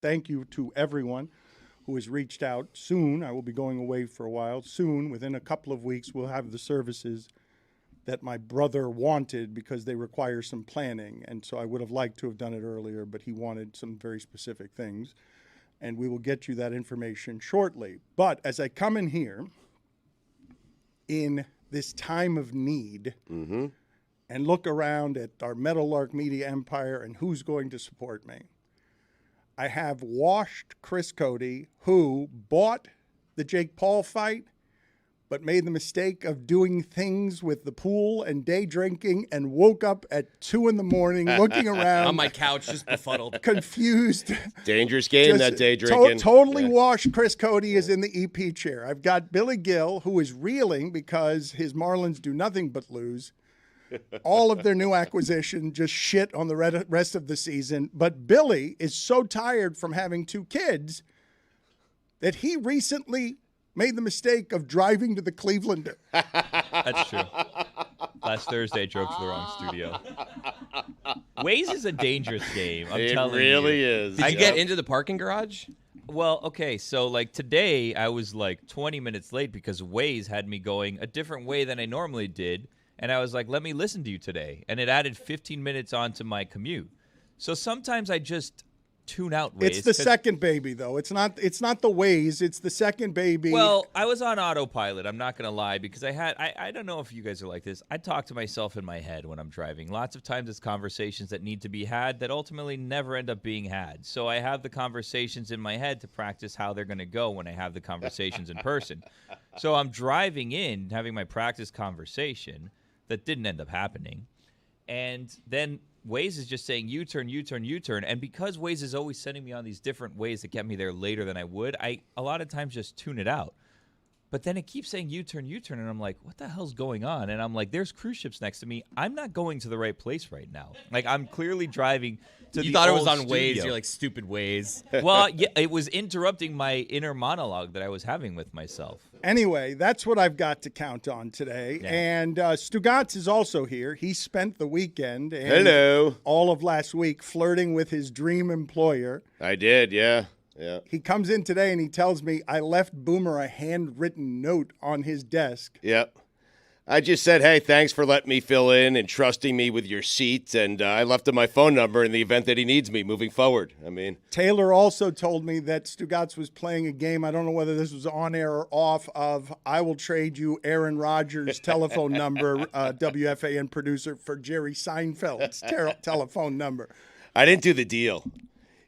thank you to everyone who has reached out. Soon, I will be going away for a while. Soon, within a couple of weeks, we'll have the services that my brother wanted because they require some planning. And so I would have liked to have done it earlier, but he wanted some very specific things. And we will get you that information shortly. But as I come in here in this time of need and look around at our Meadowlark Media empire and who's going to support me, I have washed Chris Cody, who bought the Jake Paul fight, but made the mistake of doing things with the pool and day drinking and woke up at 2 a.m. looking around. On my couch, just befuddled. Confused. Dangerous game, that day drinking. Totally washed. Chris Cody is in the EP chair. I've got Billy Gill, who is reeling because his Marlins do nothing but lose. All of their new acquisition just shit on the rest of the season. But Billy is so tired from having 2 kids that he recently made the mistake of driving to the Cleveland. That's true. Last Thursday, I drove to the wrong studio. Waze is a dangerous game. I'm telling you. It really is. Did you get into the parking garage? Well, okay, so like today, I was like 20 minutes late because Waze had me going a different way than I normally did. And I was like, let me listen to you today. And it added 15 minutes onto my commute. So sometimes I just tune out Waze. It's the second baby, though. It's not the Waze. It's the second baby. Well, I was on autopilot. I'm not going to lie because I don't know if you guys are like this. I talk to myself in my head when I'm driving. Lots of times it's conversations that need to be had that ultimately never end up being had. So I have the conversations in my head to practice how they're going to go when I have the conversations in person. So I'm driving in, having my practice conversation that didn't end up happening. And then Waze is just saying U-turn, U-turn, U-turn. And because Waze is always sending me on these different ways that get me there later than I would, I a lot of times just tune it out. But then it keeps saying U-turn, U-turn, and I'm like, what the hell's going on? And I'm like, there's cruise ships next to me. I'm not going to the right place right now. Like, I'm clearly driving to You the thought it old was on studio. Waze. You're like, stupid Waze. Well, yeah, it was interrupting my inner monologue that I was having with myself. Anyway, that's what I've got to count on today. Yeah. And Stugotz is also here. He spent the weekend and Hello. all of last week flirting with his dream employer. I did, yeah. He comes in today and he tells me I left Boomer a handwritten note on his desk. Yep. I just said, hey, thanks for letting me fill in and trusting me with your seat. And I left him my phone number in the event that he needs me moving forward. I mean, Taylor also told me that Stugotz was playing a game. I don't know whether this was on air or off of I will trade you Aaron Rodgers' telephone number, WFAN producer, for Jerry Seinfeld's telephone number. I didn't do the deal.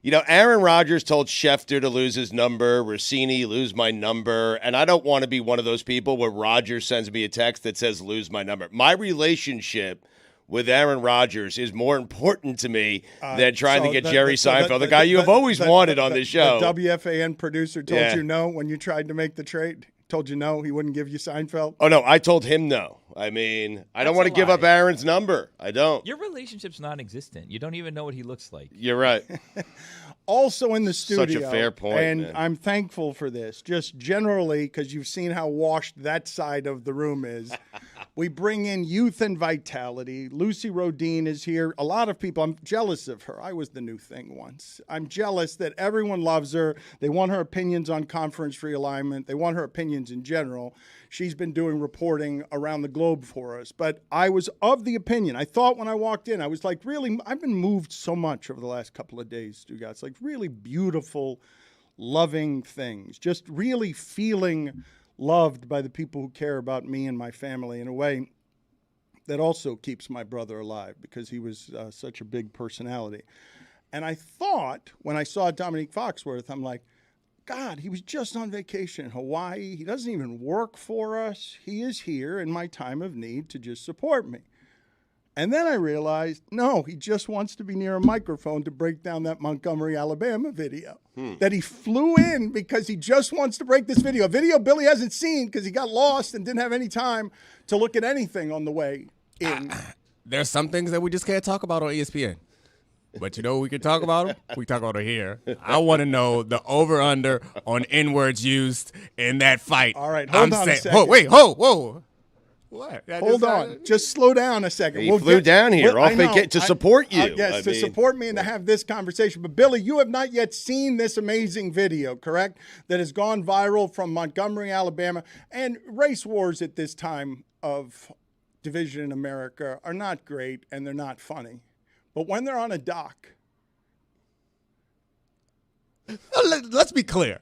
You know, Aaron Rodgers told Schefter to lose his number, Rossini, lose my number, and I don't want to be one of those people where Rodgers sends me a text that says lose my number. My relationship with Aaron Rodgers is more important to me than trying to get Jerry Seinfeld, the guy you have always wanted on this show. The WFAN producer told you no when you tried to make the trade? Told you no, he wouldn't give you Seinfeld? Oh, no, I told him no. I mean, I don't want to give up Aaron's number. I don't. Your relationship's non-existent. You don't even know what he looks like. You're right. Also in the studio. Such a fair point, and man. I'm thankful for this, just generally, because you've seen how washed that side of the room is. We bring in youth and vitality. Lucy Rodin is here. A lot of people, I'm jealous of her. I was the new thing once. I'm jealous that everyone loves her. They want her opinions on conference realignment. They want her opinions in general. She's been doing reporting around the globe for us. But I was of the opinion. I thought when I walked in, I was like, really, I've been moved so much over the last couple of days, Stugotz. Like really beautiful, loving things. Just really feeling loved by the people who care about me and my family in a way that also keeps my brother alive because he was such a big personality. And I thought when I saw Dominique Foxworth, I'm like, God, he was just on vacation in Hawaii. He doesn't even work for us. He is here in my time of need to just support me. And then I realized, no, he just wants to be near a microphone to break down that Montgomery, Alabama video. That he flew in because he just wants to break this video. A video Billy hasn't seen because he got lost and didn't have any time to look at anything on the way in. There's some things that we just can't talk about on ESPN. But you know what we can talk about them? We talk about it here. I want to know the over-under on N-words used in that fight. All right, hold on a second. Whoa. What? Hold on. Just slow down a second. He flew down here I off know. to support you. Yes, to support me and to have this conversation. But, Billy, you have not yet seen this amazing video, correct, that has gone viral from Montgomery, Alabama. And race wars at this time of division in America are not great and they're not funny. But when they're on a dock. Let's be clear.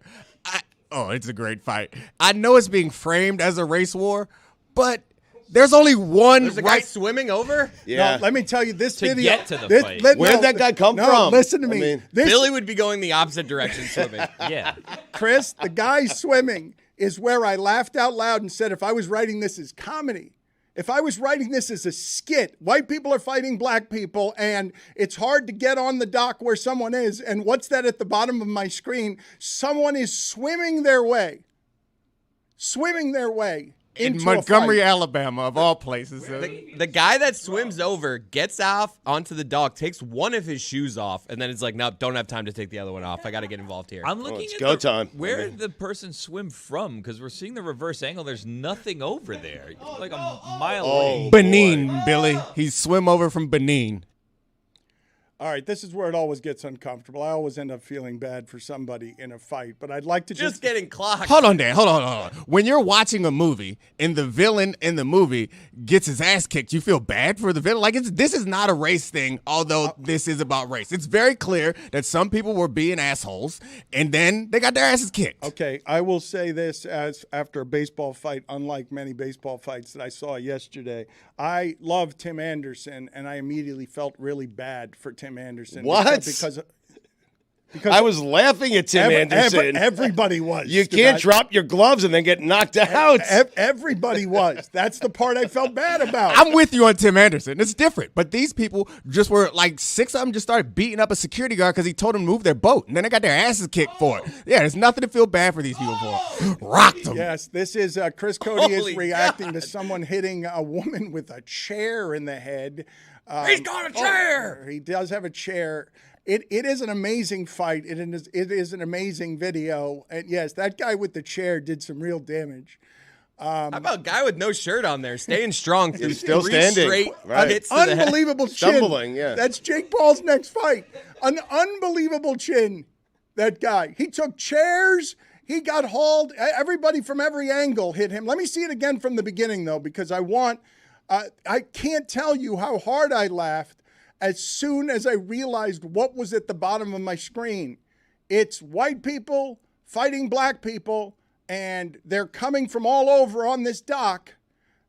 It's a great fight. I know it's being framed as a race war, but there's only one There's a guy swimming over? Yeah. No, let me tell you, this To video. get to the fight. Where'd that guy come from? Listen to me. I mean, Billy would be going the opposite direction swimming. Yeah. Chris, the guy swimming is where I laughed out loud and said, if I was writing this as comedy, if I was writing this as a skit, white people are fighting black people, and it's hard to get on the dock where someone is. And what's that at the bottom of my screen? Someone is swimming their way in into Montgomery, a fight. Alabama, of all places. The guy that swims over gets off onto the dock, takes one of his shoes off, and then it's like, no, don't have time to take the other one off. I got to get involved here. I'm looking it's at go time. Where did the person swim from? Because we're seeing the reverse angle. There's nothing over there. Like a mile away. Benin, Billy. He swim over from Benin. All right, this is where it always gets uncomfortable. I always end up feeling bad for somebody in a fight, but I'd like to Just getting clocked. Hold on, Dan. Hold on. When you're watching a movie and the villain in the movie gets his ass kicked, you feel bad for the villain. Like this is not a race thing, although this is about race. It's very clear that some people were being assholes, and then they got their asses kicked. Okay, I will say this as after a baseball fight, unlike many baseball fights that I saw yesterday, I love Tim Anderson, and I immediately felt really bad for Tim Anderson. What? Because I was laughing at Tim Anderson. Everybody was. You can't drop your gloves and then get knocked out. Everybody was. That's the part I felt bad about. I'm with you on Tim Anderson. It's different. But these people just were like 6 of them just started beating up a security guard because he told them to move their boat. And then they got their asses kicked for it. Yeah, there's nothing to feel bad for these people for. Rocked them. Yes, this is Chris Cody is Holy reacting to God. someone hitting a woman with a chair in the head. He's got a chair. He does have a chair. It is an amazing fight. It is an amazing video. And yes, that guy with the chair did some real damage. How about a guy with no shirt on there, staying strong through still three standing. straight Right. hits to the head? Unbelievable chin. Stumbling, yeah. That's Jake Paul's next fight. An unbelievable chin, that guy. He took chairs. He got hauled. Everybody from every angle hit him. Let me see it again from the beginning, though, because I can't tell you how hard I laughed as soon as I realized what was at the bottom of my screen. It's white people fighting black people, and they're coming from all over on this dock,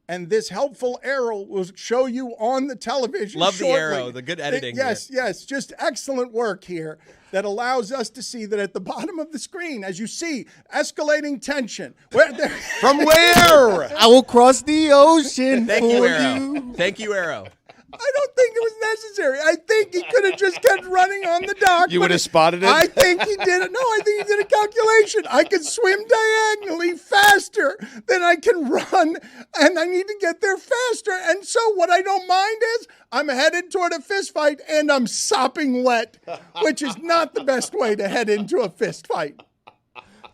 and this helpful arrow will show you on the television Love shortly. the arrow, the good editing Yes, just excellent work here that allows us to see that at the bottom of the screen, as you see, escalating tension. From where? I will cross the ocean Thank for you, Arrow. you. Thank you, Arrow. I don't think it was necessary. I think he could have just kept running on the dock. You but would have spotted it? I think he did it. No, I think he did a calculation. I can swim diagonally faster than I can run, and I need to get there faster. And so what I don't mind is I'm headed toward a fist fight, and I'm sopping wet, which is not the best way to head into a fist fight.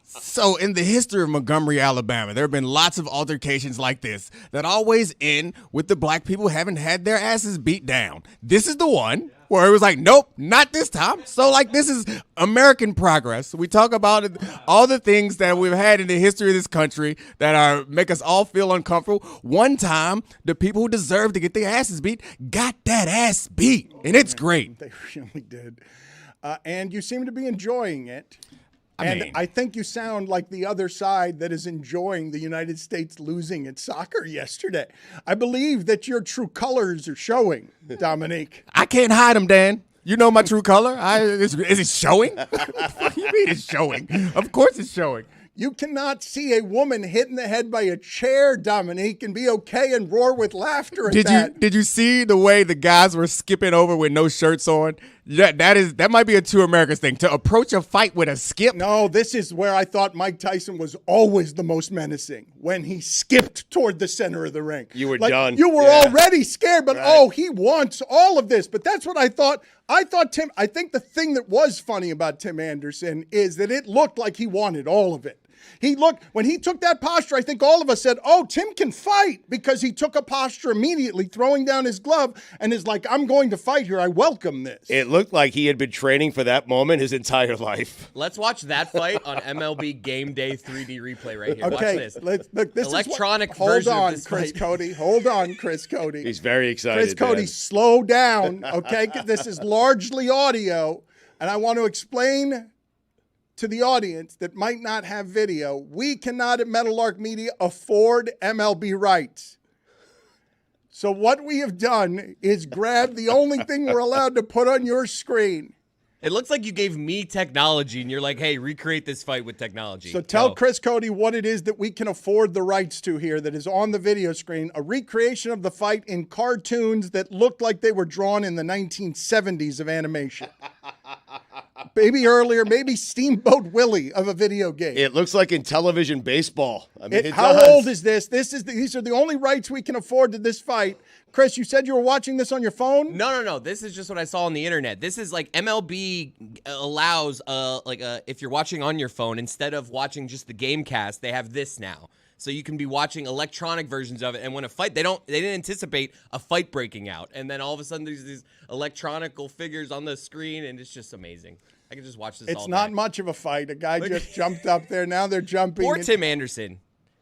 So in the history of Montgomery, Alabama, there have been lots of altercations like this that always end with the black people having had their asses beat down. This is the one where it was like, nope, not this time. So like this is American progress. We talk about all the things that we've had in the history of this country that make us all feel uncomfortable. One time, the people who deserve to get their asses beat got that ass beat, and it's great. They really did. And you seem to be enjoying it. I mean, I think you sound like the other side that is enjoying the United States losing at soccer yesterday. I believe that your true colors are showing, Dominique. I can't hide them, Dan. You know my true color. Is it showing? What do you mean it's showing? Of course it's showing. You cannot see a woman hit in the head by a chair, Dominique, and be okay and roar with laughter at that. Did you see the way the guys were skipping over with no shirts on? Yeah, that might be a Two Americans thing. To approach a fight with a skip. No, this is where I thought Mike Tyson was always the most menacing, when he skipped toward the center of the ring. You were done. You were already scared, but he wants all of this. But that's what I thought. I think the thing that was funny about Tim Anderson is that it looked like he wanted all of it. When he took that posture, I think all of us said, oh, Tim can fight, because he took a posture immediately, throwing down his glove, and is like, I'm going to fight here. I welcome this. It looked like he had been training for that moment his entire life. Let's watch that fight on MLB Game Day 3D replay right here. Okay, Watch this. look, this Electronic is what, version hold on, of this Chris fight. Cody. Hold on, Chris Cody. He's very excited. Chris Cody, Dan. slow down, okay? This is largely audio, and I want to explain to the audience that might not have video. We cannot at Meadowlark Media afford MLB rights. So what we have done is grab the only thing we're allowed to put on your screen. It looks like you gave me technology, and you're like, hey, recreate this fight with technology. So tell Go. Chris Cody what it is that we can afford the rights to here that is on the video screen. A recreation of the fight in cartoons that looked like they were drawn in the 1970s of animation. Maybe earlier, maybe Steamboat Willie of a video game. It looks like in television baseball. I mean, How does. old is this? These are the only rights we can afford to this fight. Chris, you said you were watching this on your phone? No. This is just what I saw on the internet. This is like MLB allows, if you're watching on your phone, instead of watching just the game cast, they have this now. So you can be watching electronic versions of it. And when a fight, they didn't anticipate a fight breaking out. And then all of a sudden there's these electronical figures on the screen, and it's just amazing. I can just watch this all It's day. not much of a fight. A guy just jumped up there. Now they're jumping. Poor Tim Anderson.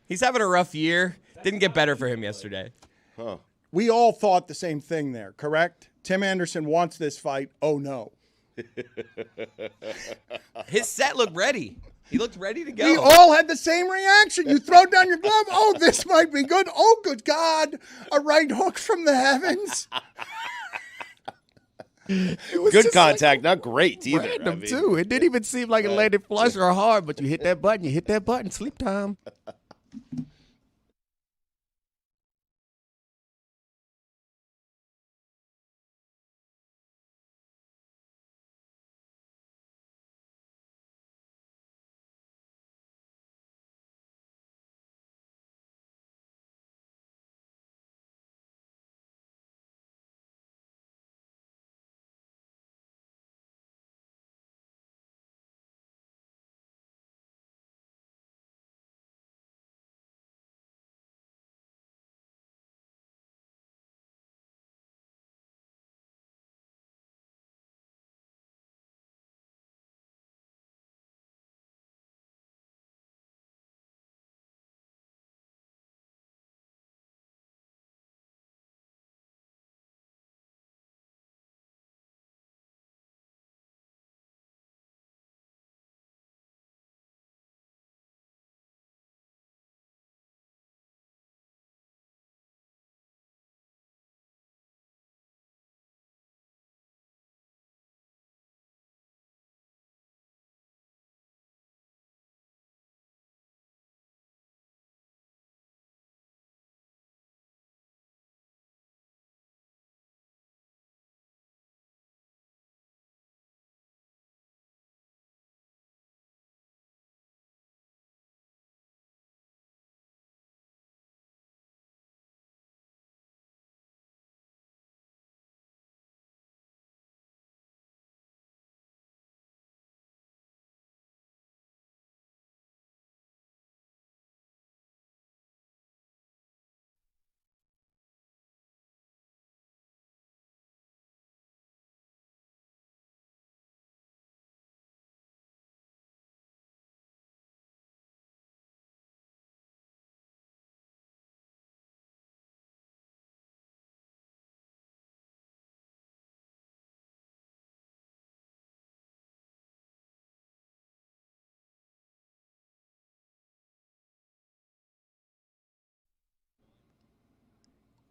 He's having a rough year. Didn't get better for him yesterday. We all thought the same thing there, correct? Tim Anderson wants this fight. Oh, no. His set looked ready. He looked ready to go. We all had the same reaction. You throw down your glove. Oh, this might be good. Oh, good God. A right hook from the heavens. Good contact, not great either. Random, too. It didn't even seem like it landed flush or hard, but you hit that button, sleep time.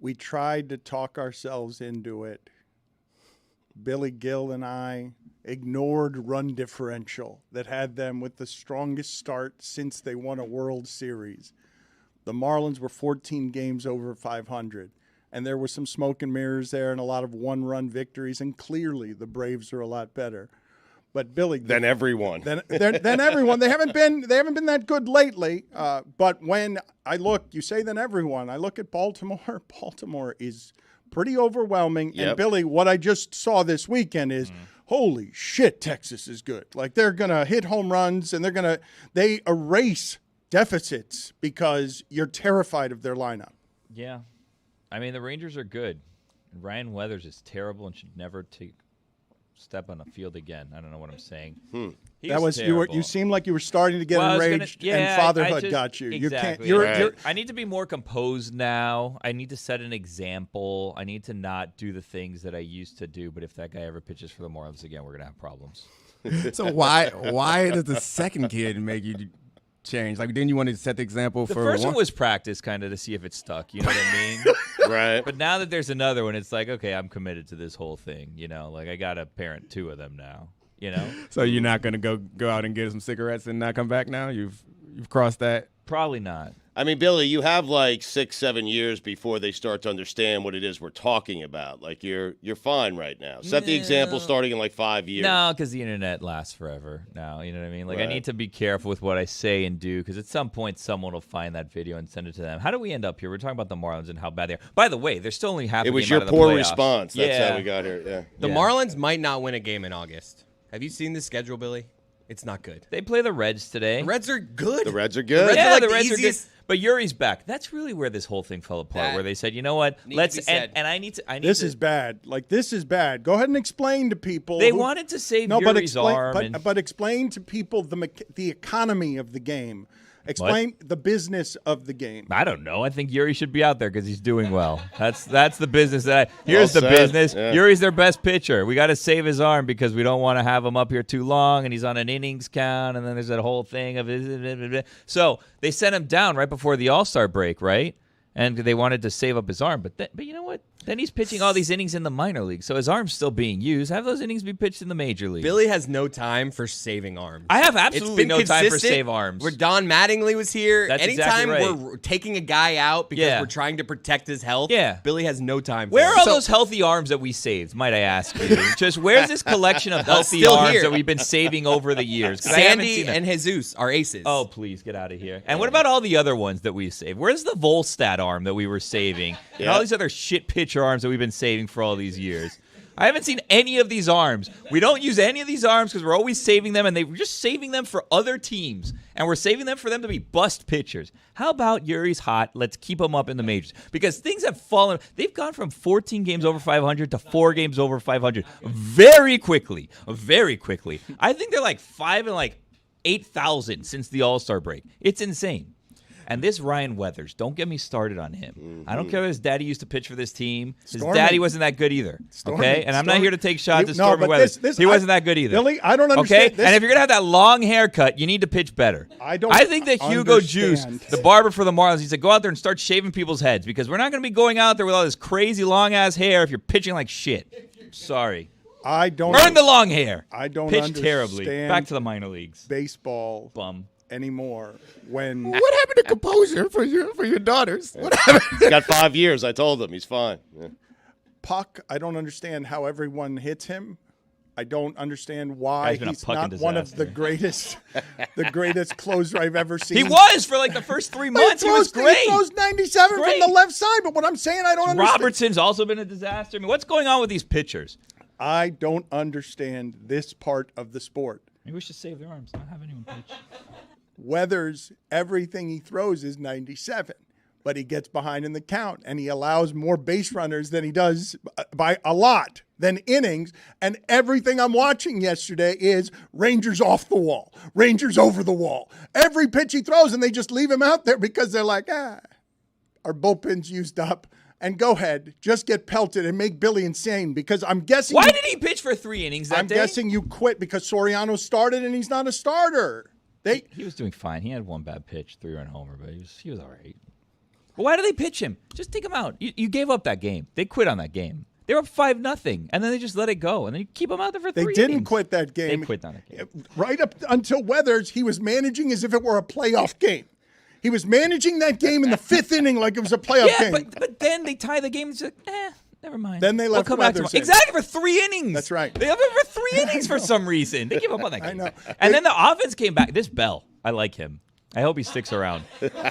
We tried to talk ourselves into it. Billy Gill and I ignored run differential that had them with the strongest start since they won a World Series. The Marlins were 14 games over 500, and there were some smoke and mirrors there and a lot of one-run victories, and clearly the Braves are a lot better. But Billy, Then everyone. then everyone. They haven't been that good lately. But when I look, you say then everyone. I look at Baltimore. Baltimore is pretty overwhelming. Yep. And Billy, what I just saw this weekend is, holy shit, Texas is good. Like they're going to hit home runs and they erase deficits because you're terrified of their lineup. Yeah. I mean, the Rangers are good. Ryan Weathers is terrible and should never step on a field again. I don't know what I'm saying. That was terrible. you seemed like you were starting to get enraged, and fatherhood got you. Exactly. You can't. I need to be more composed now. I need to set an example. I need to not do the things that I used to do. But if that guy ever pitches for the Marlins again, we're gonna have problems. So why does the second kid make you change? Like, didn't you want to set the example The for first one was practice, kind of to see if it stuck. You know what I mean? Right. But now that there's another one, it's like, okay, I'm committed to this whole thing. You know, like I got to parent 2 of them now. You know. So you're not gonna go out and get some cigarettes and not come back now? You've crossed that? Probably not. I mean, Billy, you have like 6-7 years before they start to understand what it is we're talking about. Like you're fine right now. Set the example starting in like 5 years. No, because the internet lasts forever now. You know what I mean? Like I need to be careful with what I say and do because at some point someone will find that video and send it to them. How do we end up here? We're talking about the Marlins and how bad they are. By the way, they're still only half. It was game your out of the poor playoffs. response. That's yeah. how we got here. Yeah. The Yeah. Marlins might not win a game in August. Have you seen the schedule, Billy? It's not good. They play the Reds today. The Reds are good. The Reds are good. Reds yeah, are like the the Reds are good. easiest- But Yuri's back. That's really where this whole thing fell apart. That Where they said, you know what? needs Let's to be said. and I need to. This is bad. Like this is bad. Go ahead and explain to people. They wanted to save Yuri's arm. But explain to people the economy of the game. Explain the business of the game. I don't know. I think Yuri should be out there because he's doing well. That's the business. Here's Well the said. business. Yeah. Yuri's their best pitcher. We got to save his arm because we don't want to have him up here too long, and he's on an innings count, and then there's that whole thing of so they sent him down right before the All-Star break, right? And they wanted to save up his arm, but you know what? Then he's pitching all these innings in the minor league, so his arm's still being used. Have those innings be pitched in the major league. Billy has no time for saving arms. I have It's absolutely been no time for consistent save arms. Where Don Mattingly was here, That's anytime exactly right. we're taking a guy out because Yeah. we're trying to protect his health, Yeah. Billy has no time for Where it. are all those healthy arms that we saved, might I ask you? Just where's this collection of healthy Still arms here. that we've been saving over the years? 'Cause I haven't Sandy seen them. and Jesus are aces. Oh, please get out of here. And what about all the other ones that we saved? Where's the Volstad arm that we were saving? And all these other shit pitcher arms that we've been saving for all these years? I haven't seen any of these arms. We don't use any of these arms because we're always saving them, and we're just saving them for other teams. And we're saving them for them to be bust pitchers. How about Yuri's hot? Let's keep him up in the majors. Because things have fallen. They've gone from 14 games over 500 to 4 games over 500 very quickly. Very quickly. I think they're like 5 and like 8,000 since the All-Star break. It's insane. And this Ryan Weathers, don't get me started on him. I don't care if his daddy used to pitch for this team. His Stormy. daddy wasn't that good either. Okay? And I'm not here to take shots at No, Stormy but Weathers. this- He wasn't that good either. Billy, I don't understand. Okay? And if you're going to have that long haircut, you need to pitch better. I don't I think that Hugo Juice, understand. the barber for the Marlins, needs to go out there and start shaving people's heads because we're not going to be going out there with all this crazy long-ass hair if you're pitching like shit. Sorry. I don't. Burn the long hair. I don't Pitch terribly. understand Back to the minor leagues. baseball Bum. anymore. When What happened to composure for your daughters? What happened? He's got 5 years. I told him he's fine. Yeah. Puck, I don't understand how everyone hits him. I don't understand why Guy's been a he's pucking not one of the disaster. greatest closer I've ever seen. He was for like the first 3 months. He was great. He throws 97 Great. from the left side. But what I'm saying, I don't understand. Robertson's also been a disaster. I mean, what's going on with these pitchers? I don't understand this part of the sport. Maybe we should save their arms, not have anyone pitch. Weathers, everything he throws is 97, but he gets behind in the count, and he allows more base runners than he does by a lot than innings. And everything I'm watching yesterday is Rangers off the wall, Rangers over the wall. Every pitch he throws, and they just leave him out there because they're like, our bullpen's used up. And go ahead, just get pelted and make Billy insane because I'm guessing. Why did he pitch for 3 innings that I'm day? guessing you quit because Soriano started and he's not a starter. He was doing fine. He had one bad pitch, 3-run homer, but he was all right. But why do they pitch him? Just take him out. You gave up that game. They quit on that game. They were up 5-0, and then they just let it go, and then you keep him out there for 3 They innings. didn't quit that game. They quit on that game. Right up until Weathers, he was managing as if it were a playoff game. He was managing that game in the 5th inning like it was a playoff Yeah, game. but then they tie the game and it's like, never mind. Then they left we'll come back Weathers tomorrow. in. Exactly, for 3 innings. That's right. They left him for 3 innings for some reason. They give up on that game. I know. And then the offense came back. This Bell, I like him. I hope he sticks around.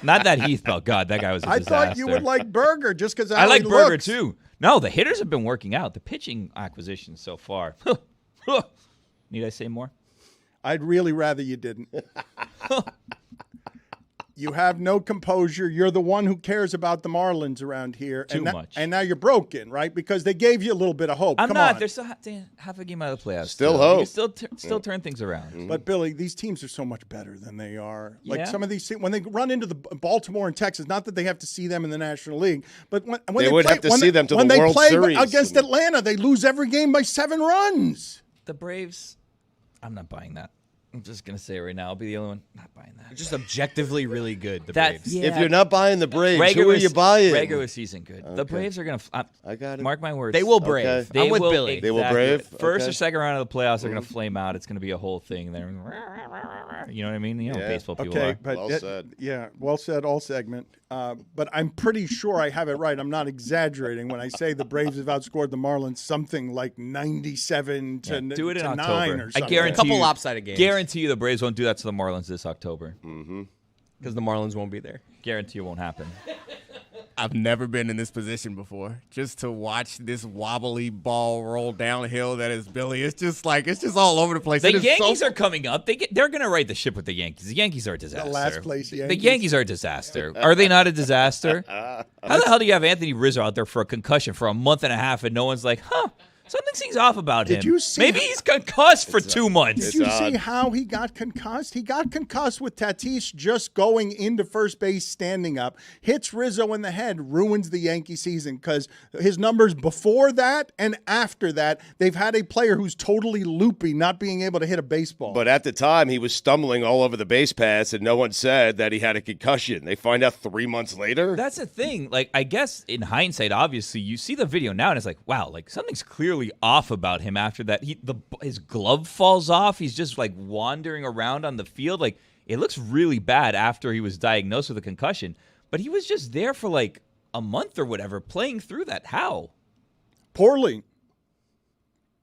Not that Heath Bell. God, that guy was a I disaster. thought you would like Berger just because I like he Berger looks. too. No, the hitters have been working out. The pitching acquisition so far. Need I say more? I'd really rather you didn't. You have no composure. You're the one who cares about the Marlins around here. Too much. And now you're broken, right? Because they gave you a little bit of hope. I'm Come not. on. They're still half a game out of the playoffs. Still You hope. can still turn things around. But Billy, these teams are so much better than they are. Like Yeah. some of these, when they run into the Baltimore and Texas, not that they have to see them in the National League, but when They would have to see them to when the they World play Series. against Atlanta, they lose every game by 7 runs. The Braves, I'm not buying that. I'm just going to say it right now. I'll be the only one not buying that. They're just objectively really good, the That- Braves. yeah. If you're not buying the Braves, who are you buying? Regular season good. The Braves are going to I got it. mark my words. They will brave. Okay. They I'm with will, Billy. They will exactly. brave? First Okay. or second round of the playoffs, they're going to flame out. It's going to be a whole thing. They're, you know what I mean? You know what Yeah. baseball people Okay, are. but Well said. yeah, well said, all segment. But I'm pretty sure I have it right. I'm not exaggerating when I say the Braves have outscored the Marlins something like 97 to, Do it in to 9 October. or I something. guarantee Couple you, lopsided games. Guarantee you the Braves won't do that to the Marlins this October. Because the Marlins won't be there. Guarantee it won't happen. I've never been in this position before. Just to watch this wobbly ball roll downhill that is Billy. It's just all over the place. The It is Yankees so- are coming up. They're going to right the ship with the Yankees. The Yankees are a disaster. last place The Yankees. Yankees are a disaster. Are they not a disaster? How the hell do you have Anthony Rizzo out there for a concussion for a month and a half and no one's like, something seems off about him. Did you see Maybe he's concussed for 2 months. Did you It's see odd. how he got concussed? He got concussed with Tatis just going into first base, standing up, hits Rizzo in the head, ruins the Yankee season because his numbers before that and after that, they've had a player who's totally loopy, not being able to hit a baseball. But at the time, he was stumbling all over the base paths, and no one said that he had a concussion. They find out 3 months later. That's the thing. Like, I guess in hindsight, obviously, you see the video now and it's like, wow, like something's clearly off about him after that. His glove falls off. He's just like wandering around on the field. Like, it looks really bad after he was diagnosed with a concussion. But he was just there for like a month or whatever, playing through that. How? Poorly.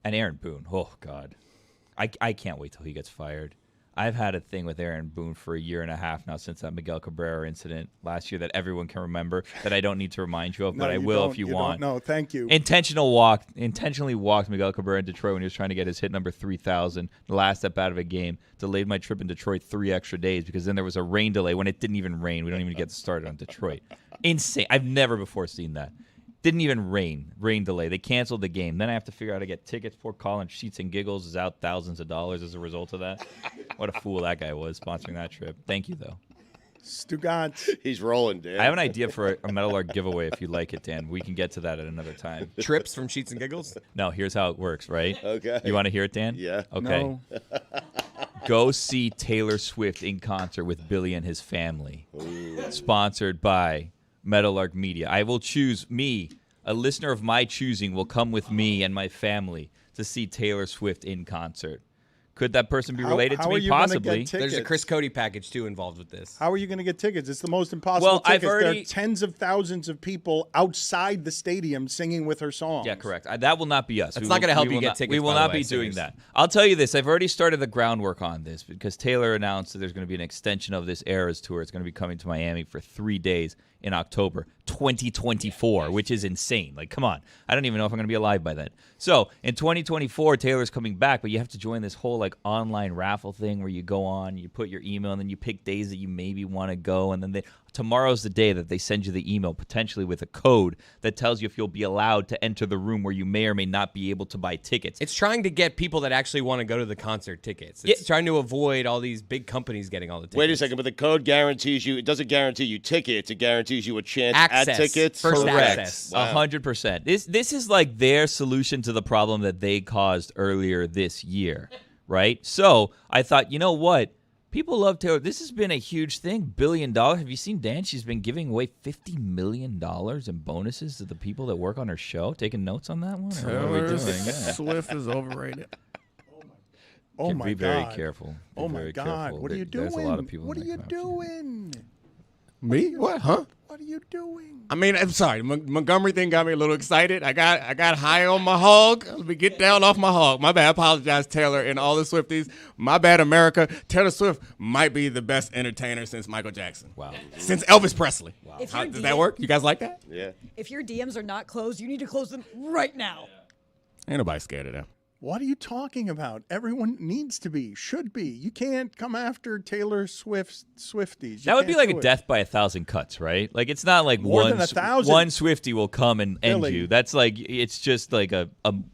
And Aaron Boone. Oh, God. I can't wait till he gets fired. I've had a thing with Aaron Boone for a year and a half now since that Miguel Cabrera incident last year that everyone can remember that I don't need to remind you of, No, but I you will don't. if you You want. don't. No, thank you. Intentionally walked Miguel Cabrera in Detroit when he was trying to get his hit number 3,000, the last step out of a game. Delayed my trip in Detroit 3 extra days because then there was a rain delay when it didn't even rain. We don't even get started on Detroit. Insane. I've never before seen that. Didn't even rain delay. They canceled the game. Then I have to figure out how to get tickets. Poor Colin Sheets and Giggles is out thousands of dollars as a result of that. What a fool that guy was sponsoring that trip. Thank you, though. Stugotz. He's rolling, Dan. I have an idea for a Metal Art giveaway if you'd like it, Dan. We can get to that at another time. Trips from Sheets and Giggles. No, here's how it works, right? Okay. You want to hear it, Dan? Yeah. Okay. No. Go see Taylor Swift in concert with Billy and his family. Sponsored by Metal Arc Media. I will choose me. A listener of my choosing will come with me and my family to see Taylor Swift in concert. Could that person be related how to are me? you gonna get Possibly. tickets? There's a Chris Cody package too involved with this. How are you going to get tickets? It's the most impossible Well, I've tickets. There already- are tens of thousands of people outside the stadium singing with her songs. Yeah, correct. That will not be us. That's not gonna help you get tickets, We will by the not way, be doing singers. that. I'll tell you this. I've already started the groundwork on this because Taylor announced that there's going to be an extension of this Eras tour. It's going to be coming to Miami for 3 days in October 2024, which is insane. Like, come on. I don't even know if I'm going to be alive by then. So, in 2024, Taylor's coming back, but you have to join this whole, like, online raffle thing where you go on, you put your email, and then you pick days that you maybe want to go, and then tomorrow's the day that they send you the email, potentially with a code that tells you if you'll be allowed to enter the room where you may or may not be able to buy tickets. It's trying to get people that actually want to go to the concert tickets. It's trying to avoid all these big companies getting all the tickets. Wait a second, but the code guarantees you, it doesn't guarantee you tickets, it guarantees you a chance Access. at tickets. First Correct. access. 100%. This is like their solution to the problem that they caused earlier this year, right? So I thought, you know what? People love Taylor. This has been a huge thing, $1 billion. Have you seen Dan? She's been giving away $50 million in bonuses to the people that work on her show. Taking notes on that one? Or what are we Taylor doing? Yeah. Swift is overrated. Oh my Be God. very careful. Be Oh my very God. careful. What are you There's doing? a lot of people What in are that you crowd. doing? Me? What? Huh? What are you doing? I mean, I'm sorry. Montgomery thing got me a little excited. I got high on my hog. Let me get down off my hog. My bad. I apologize, Taylor and all the Swifties. My bad, America. Taylor Swift might be the best entertainer since Michael Jackson. Wow. Since Elvis Presley. Wow. If your Does that work? You guys like that? Yeah. If your DMs are not closed, you need to close them right now. Ain't nobody scared of them. What are you talking about? Everyone needs to be, should be. You can't come after Taylor Swift's Swifties. That would be like a death by 1,000 cuts, right? Like it's not like More than 1,000. one Swiftie will come and end Billy. you. That's like it's just like a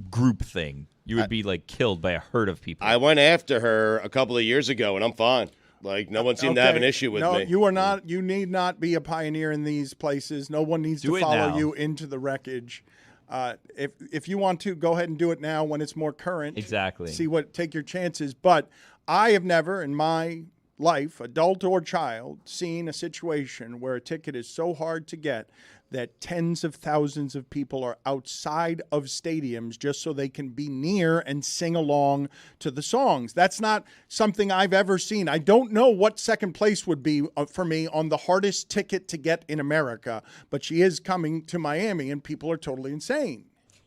group thing. You would be like killed by a herd of people. I went after her a couple of years ago, and I'm fine. Like, no one seemed to have an issue with no, me. you are not. You need not be a pioneer in these places. No one needs Do to it follow now. you into the wreckage. If you want to, go ahead and do it now when it's more current. Exactly. Take your chances. But I have never in my life, adult or child, seen a situation where a ticket is so hard to get that tens of thousands of people are outside of stadiums just so they can be near and sing along to the songs. That's not something I've ever seen. I don't know what second place would be for me on the hardest ticket to get in America, but she is coming to Miami and people are totally insane.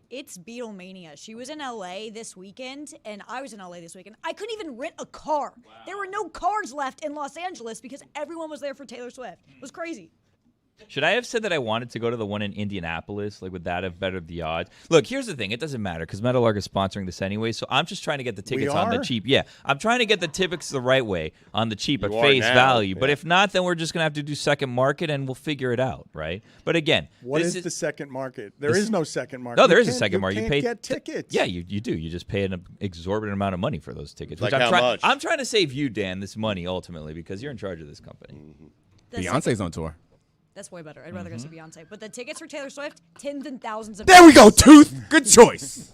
It's Beatlemania. She was in LA this weekend, and I was in LA this weekend. I couldn't even rent a car. Wow. There were no cars left in Los Angeles because everyone was there for Taylor Swift. It was crazy. Should I have said that I wanted to go to the one in Indianapolis? Like, would that have bettered the odds? Look, here's the thing. It doesn't matter because Meadowlark is sponsoring this anyway, so I'm just trying to get the tickets on the cheap. Yeah, I'm trying to get the tickets the right way on the cheap at face value. Yeah. But if not, then we're just going to have to do second market, and we'll figure it out, right? But again, what is the second market? There is no second market. No, there is a second market. You can't get tickets. Yeah, you do. You just pay an exorbitant amount of money for those tickets. Like how much? I'm trying to save you, Dan, this money ultimately because you're in charge of this company. Mm-hmm. Beyonce's on tour. That's way better. I'd rather go see Beyonce. But the tickets for Taylor Swift, tens and thousands of There we go, Tooth. Good choice.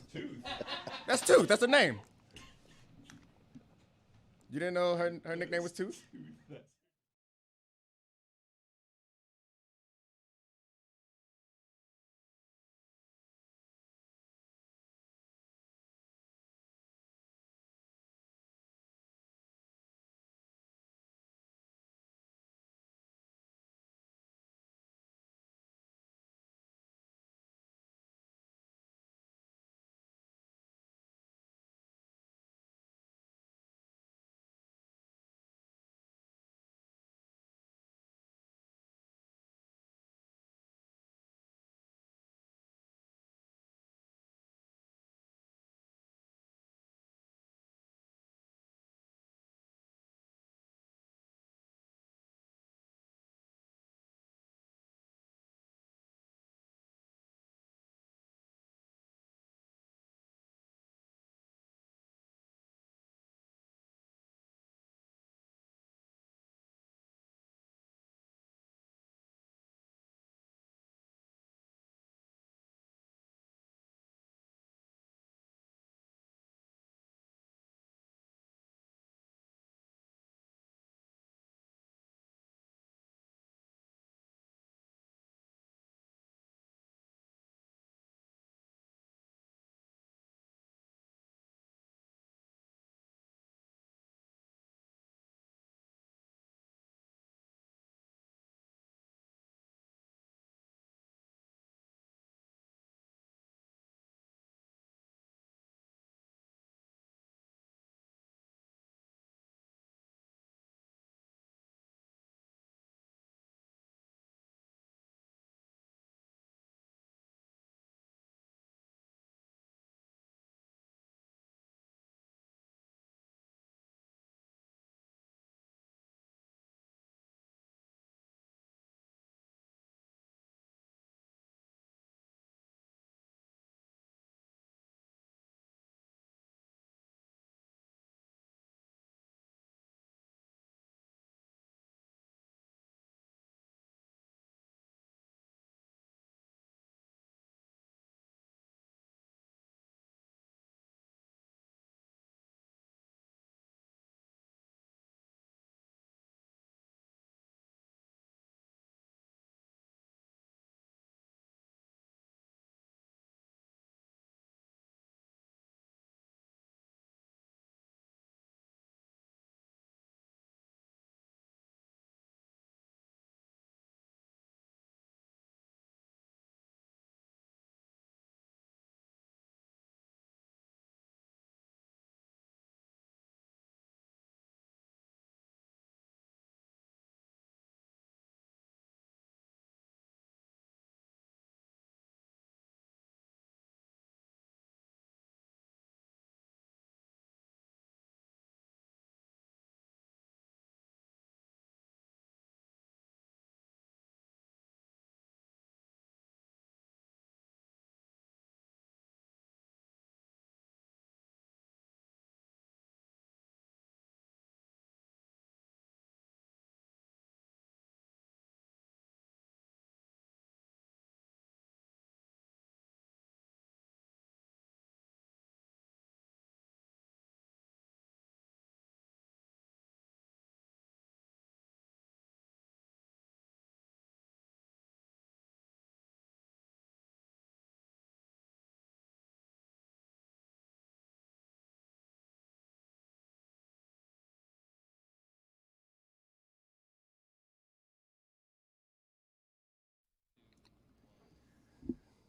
That's Tooth. That's her name. You didn't know her nickname was Tooth?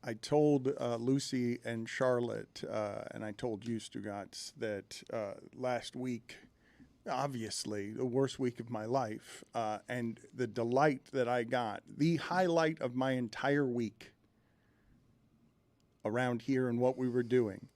I told Lucy and Charlotte, and I told you, Stugotz, that last week, obviously the worst week of my life, and the delight that I got, the highlight of my entire week around here and what we were doing,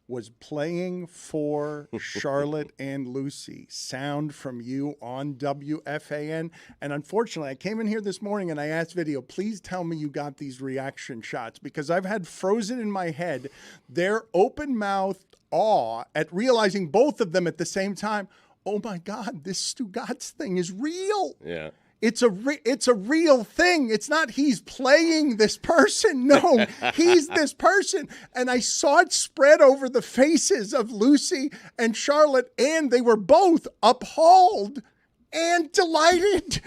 was playing for Charlotte and Lucy sound from you on WFAN. And unfortunately, I came in here this morning and I asked Video, please tell me you got these reaction shots, because I've had frozen in my head their open-mouthed awe at realizing both of them at the same time, oh my God, this Stugotz thing is real. Yeah. It's a real thing. It's not he's playing this person. No, he's this person. And I saw it spread over the faces of Lucy and Charlotte, and they were both appalled and delighted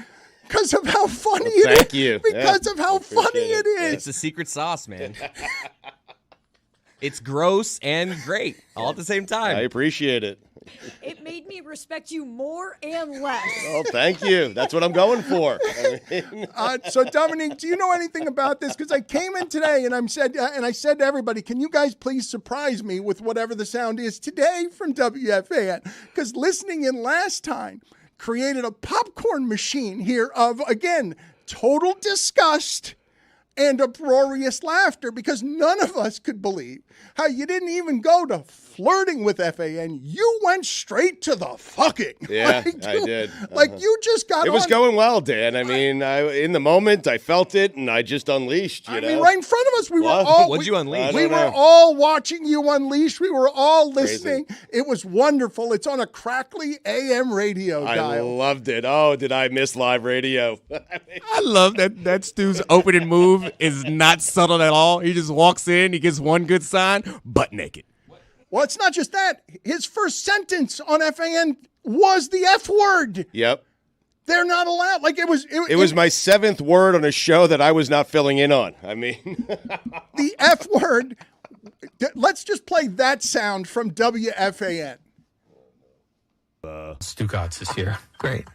because of how funny it is. Thank you. Because of how funny it is. It's the secret sauce, man. It's gross and great all at the same time. I appreciate it. It made me respect you more and less. Oh, thank you. That's what I'm going for. So, Dominique, do you know anything about this? Because I came in today and I said to everybody, can you guys please surprise me with whatever the sound is today from WFAN? Because listening in last time created a popcorn machine here of, again, total disgust and uproarious laughter, because none of us could believe how you didn't even go to flirting with FAN. You went straight to the fucking. Yeah, I did. Like, you just got It was going well, Dan. I mean, in the moment, I felt it, and I just unleashed, you know? I mean, right in front of us, we were What? all. What'd you unleash? We I don't were know. all watching you unleash. We were all listening. Crazy. It was wonderful. It's on a crackly AM radio I dial. loved it. Oh, did I miss live radio? I love that Stu's opening move is not subtle at all. He just walks in, he gets one good sign, butt naked. Well, it's not just that. His first sentence on FAN was the F word. Yep. They're not allowed. Like, it was. It was my 7th word on a show that I was not filling in on. I mean, the F word. Let's just play that sound from WFAN. Stugotz is here. Great.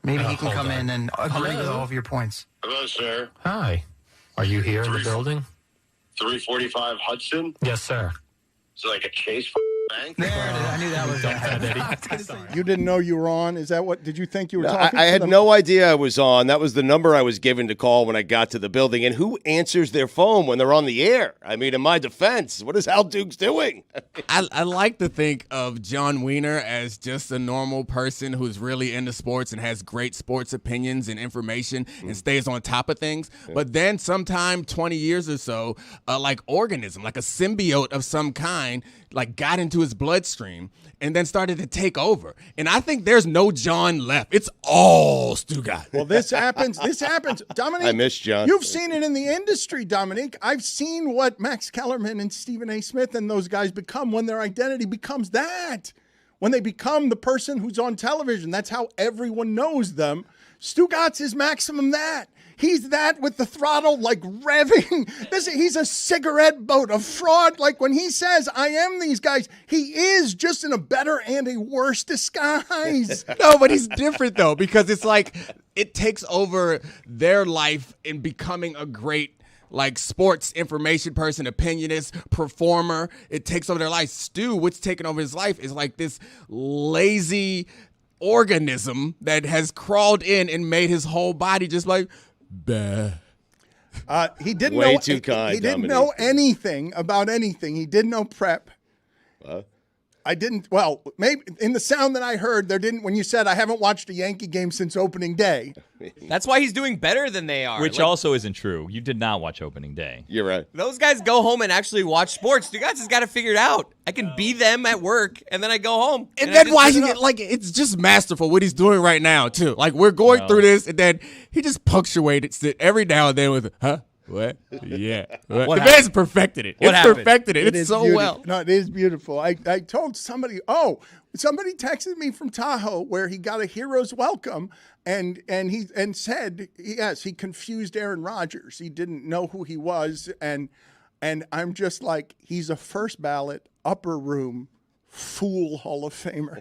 Maybe he can come in and agree with all of your points. Hello, sir. Hi. Are you here in the building? 345 Hudson. Yes, sir. Is it like a Chase bank? There it is. I knew that was it. You didn't know you were on? Is that what? Did you think you were No, talking I to had them? no idea I was on. That was the number I was given to call when I got to the building. And who answers their phone when they're on the air? I mean, in my defense, what is Hal Dukes doing? I like to think of John Wiener as just a normal person who's really into sports and has great sports opinions and information and stays on top of things. But then sometime 20 years or so, like organism, like a symbiote of some kind, like got into his bloodstream and then started to take over. And I think there's no John left. It's all Stugotz. Well, this happens. Dominique, I miss John. You've seen it in the industry, Dominique. I've seen what Max Kellerman and Stephen A. Smith and those guys become when their identity becomes that. When they become the person who's on television. That's how everyone knows them. Stugotz is maximum that. He's that with the throttle like revving. He's a cigarette boat, a fraud. Like when he says, I am these guys, he is just in a better and a worse disguise. No, but he's different though, because it's like it takes over their life in becoming a great like sports information person, opinionist, performer. It takes over their life. Stu, what's taken over his life is like this lazy organism that has crawled in and made his whole body just like, bah. He didn't Way know. too kind, He didn't Dominique. know anything about anything. He didn't know prep. I didn't. Well, maybe in the sound that I heard, there didn't. When you said I haven't watched a Yankee game since opening day. That's why he's doing better than they are. Which Like, also isn't true. You did not watch opening day. You're right. those guys go home and actually watch sports. You guys has got it figured out. I can be them at work, and then I go home. And I then just why turn he it get up. like it's just masterful what he's doing right now too. Like we're going through this, and then he just punctuates it every now and then with "huh." What? Yeah. What? The man's perfected it. What It's happened? perfected it. It's is so beautiful. well. No, it is beautiful. I told somebody, somebody texted me from Tahoe where he got a hero's welcome and said, yes, he confused Aaron Rodgers. He didn't know who he was. And I'm just like, he's a first ballot upper room fool Hall of Famer.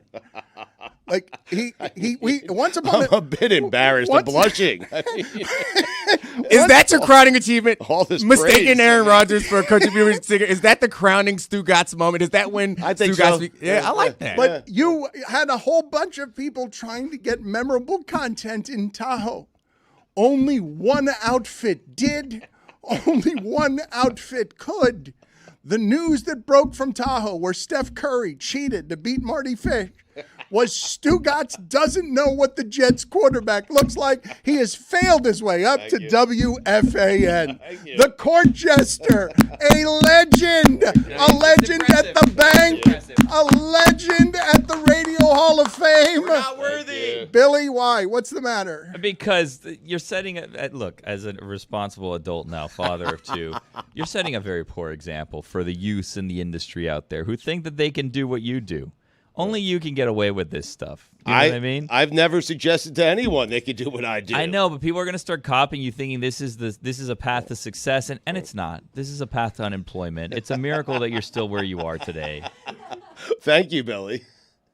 Like we once upon I'm a bit embarrassed. I'm Once- blushing. Is that your crowning achievement? All this Mistaking praise. Aaron Rodgers for a country music singer. Is that the crowning Stugotz moment? Is that when I think Stugotz? so. Yeah, I like that. But you had a whole bunch of people trying to get memorable content in Tahoe. Only one outfit did. Only one outfit could. The news that broke from Tahoe where Steph Curry cheated to beat Marty Fish was Stugotz doesn't know what the Jets quarterback looks like. He has failed his way up to WFAN. The court jester, a legend at the bank, a legend at the Radio Hall of Fame. Not worthy. Billy, why? What's the matter? Because you're setting look, as a responsible adult now, father of two, you're setting a very poor example for the youths in the industry out there who think that they can do what you do. Only you can get away with this stuff. You know what I mean? I've never suggested to anyone they could do what I do. I know, but people are going to start copying you, thinking this is a path to success, and it's not. This is a path to unemployment. It's a miracle that you're still where you are today. Thank you, Billy.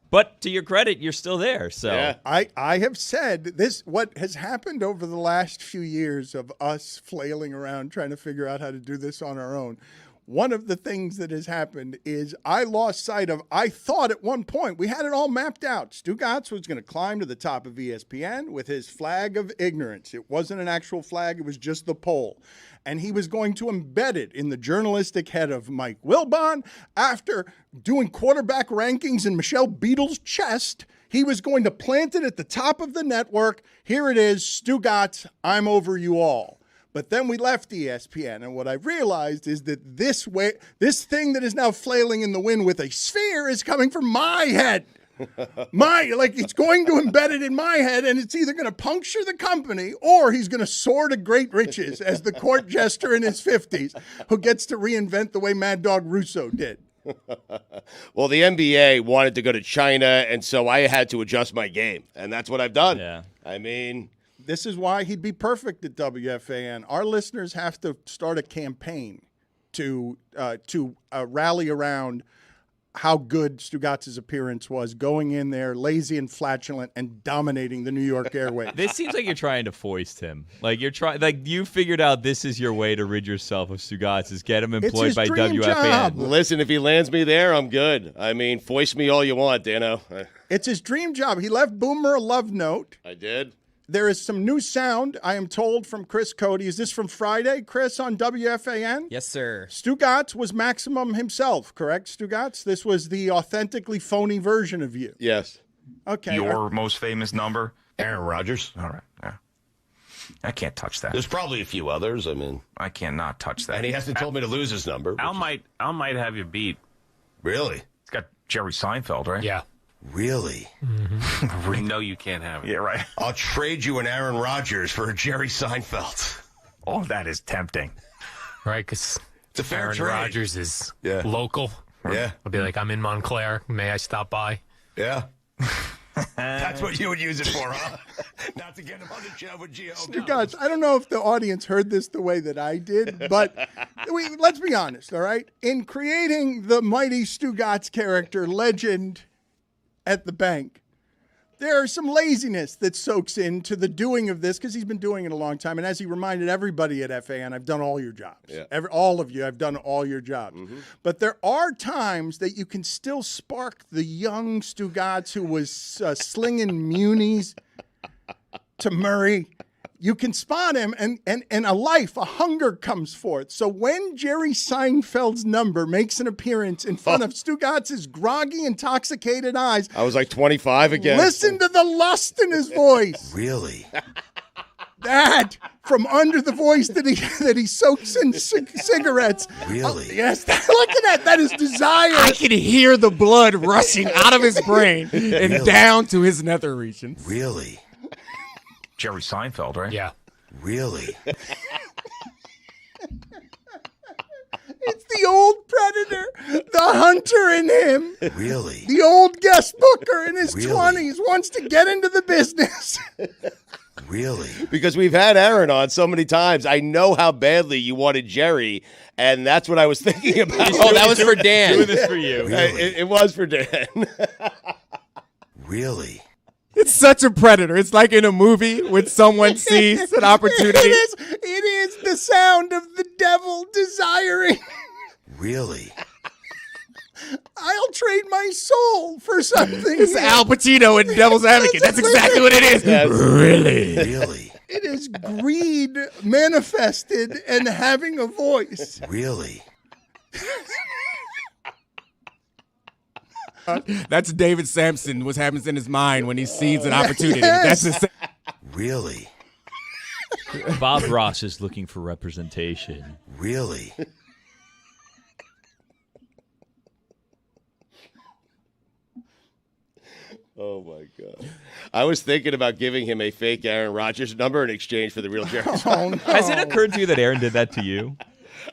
But to your credit, you're still there. So Yeah. I have said this, what has happened over the last few years of us flailing around trying to figure out how to do this on our own. One of the things that has happened is I lost sight of, I thought at one point we had it all mapped out. Stugotz was going to climb to the top of ESPN with his flag of ignorance. It wasn't an actual flag. It was just the pole. And he was going to embed it in the journalistic head of Mike Wilbon. After doing quarterback rankings in Michelle Beadle's chest, he was going to plant it at the top of the network. Here it is, Stugotz, I'm over you all. But then we left ESPN, and what I realized is that this thing that is now flailing in the wind with a sphere is coming from my head. It's going to embed it in my head, and it's either going to puncture the company or he's going to soar to great riches as the court jester in his 50s who gets to reinvent the way Mad Dog Russo did. Well, the NBA wanted to go to China, and so I had to adjust my game, and that's what I've done. Yeah. I mean, This is why he'd be perfect at WFAN. Our listeners have to start a campaign to rally around how good Stugotz's appearance was, going in there lazy and flatulent and dominating the New York airwaves. This seems like you're trying to foist him. Like you figured out this is your way to rid yourself of Stugotz, is get him employed his by dream WFAN. job. listen, if he lands me there, I'm good. I mean, foist me all you want, Dano. It's his dream job. He left Boomer a love note. I did. There is some new sound, I am told, from Chris Cody. Is this from Friday, Chris, on WFAN? Yes, sir. Stugotz was Maximum himself, correct, Stugotz? This was the authentically phony version of you. Yes. Okay. Your most famous number? Aaron Rodgers. All right. Yeah. I can't touch that. There's probably a few others. I mean, I cannot touch that. and he hasn't told me to lose his number. Al might have you beat. Really? It's got Jerry Seinfeld, right? Yeah. Really? We know you can't have it. Yeah, right. I'll trade you an Aaron Rodgers for a Jerry Seinfeld. Oh, that is tempting. Right? Because It's a fair Aaron trade. Rodgers is Yeah. local. Yeah. I'll be like, I'm in Montclair. May I stop by? Yeah. That's what you would use it for, huh? Not to get him on the show with Gio. Stugotz, I don't know if the audience heard this the way that I did, but let's be honest, all right? In creating the mighty Stugotz character, legend at the bank, there is some laziness that soaks into the doing of this because he's been doing it a long time. And as he reminded everybody at FAN, I've done all your jobs. Yeah. All of you, I've done all your jobs. But there are times that you can still spark the young Stugotz who was slinging munis to Murray. You can spot him, and a hunger comes forth. So when Jerry Seinfeld's number makes an appearance in front of Stugotz's groggy, intoxicated eyes, I was like 25 again. listen to the lust in his voice. Really? That from under the voice that he soaks in cigarettes. Really? Yes, look at that. That is desire. I can hear the blood rushing out of his brain and down to his nether regions. Really? Jerry Seinfeld, right? Yeah. Really? It's the old predator, the hunter in him. Really? The old guest booker in his Really? 20s wants to get into the business. Really? Because we've had Aaron on so many times. I know how badly you wanted Jerry, and that's what I was thinking about. Oh, that was for Dan. Doing this for you. Really? It was for Dan. Really? It's such a predator. It's like in a movie when someone sees an opportunity. It the sound of the devil desiring. Really? I'll trade my soul for something. It's Al Pacino in Devil's Advocate. That's exactly what it is. Yes. Really? Really? It is greed manifested and having a voice. Really? That's David Sampson, what happens in his mind when he sees an opportunity. Yes. That's his. Really? Bob Ross is looking for representation. Really? Oh, my God. I was thinking about giving him a fake Aaron Rodgers number in exchange for the real Jerry. Oh, no. Has it occurred to you that Aaron did that to you?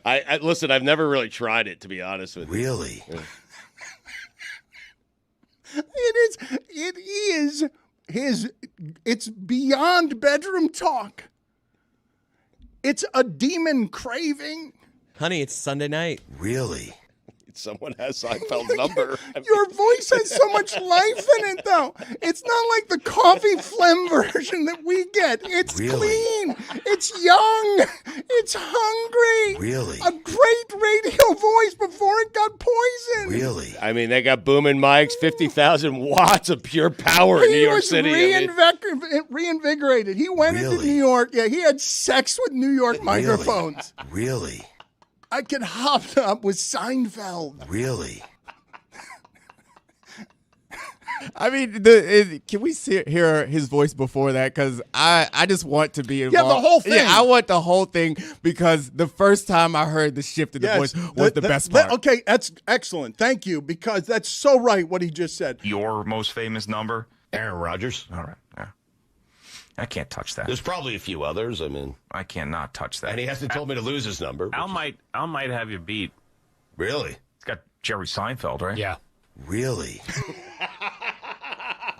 I listen, I've never really tried it, to be honest with you. Really? It is it's beyond bedroom talk. It's a demon craving. Honey, it's Sunday night. Really? Someone has Seinfeld's number. Your voice has so much life in it, though. It's not like the coffee phlegm version that we get. It's Really? clean. It's young. It's hungry. Really? A great radio voice before it got poisoned. Really? I mean, they got booming mics, 50,000 watts of pure power in New He York was City. I mean, reinvigorated. He went into Really? New York. Yeah, he had sex with New York microphones. Really? I could hop up with Seinfeld. Really? I mean, can we hear his voice before that? Because I just want to be involved. Yeah, the whole thing. Yeah, I want the whole thing because the first time I heard the shift in the voice was the best part. Okay, that's excellent. Thank you, because that's so right what he just said. Your most famous number? Aaron Rodgers? All right. Yeah. I can't touch that. There's probably a few others. I mean, I cannot touch that. and he hasn't told me to lose his number. Al might have you beat. Really? It's got Jerry Seinfeld, right? Yeah. Really?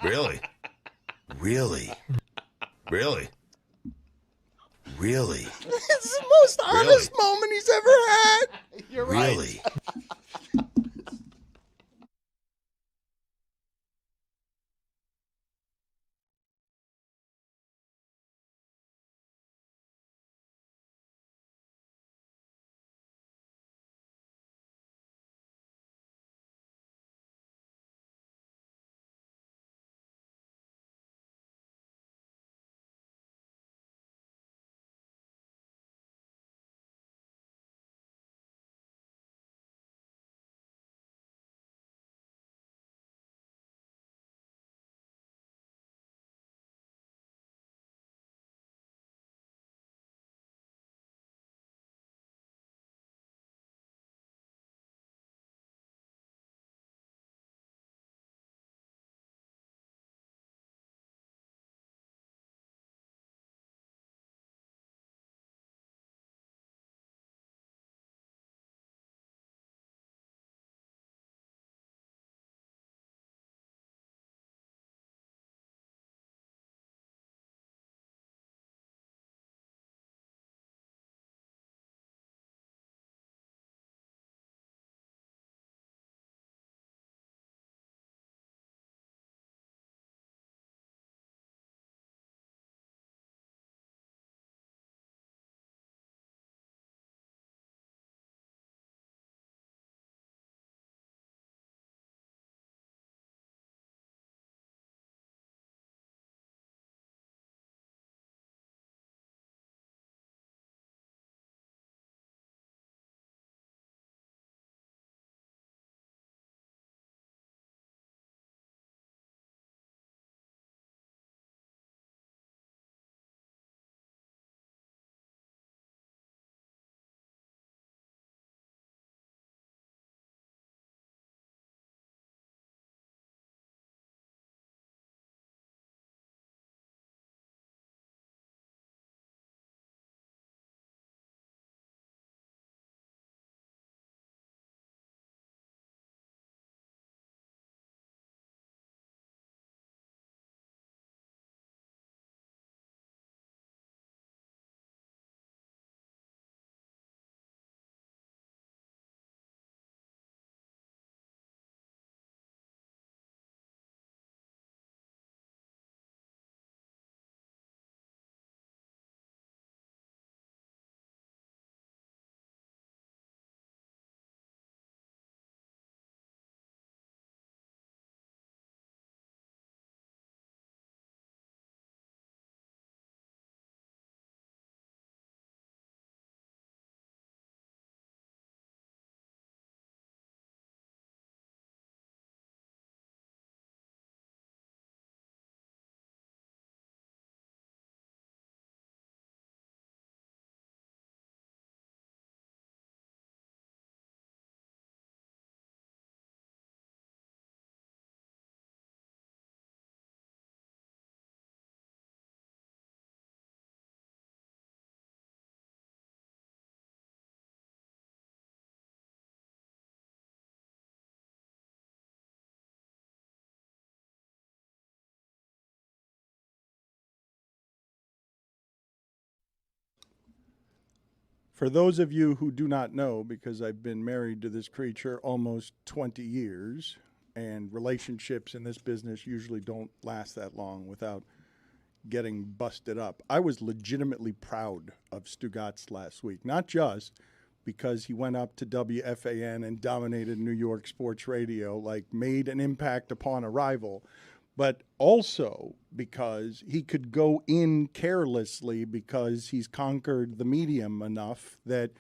Really? Really? Really? Really? It's the most honest moment he's ever had. You're right. Really? For those of you who do not know, because I've been married to this creature almost 20 years, and relationships in this business usually don't last that long without getting busted up. I was legitimately proud of Stugotz last week, not just because he went up to WFAN and dominated New York sports radio, like made an impact upon a rival, but also because he could go in carelessly because he's conquered the medium enough that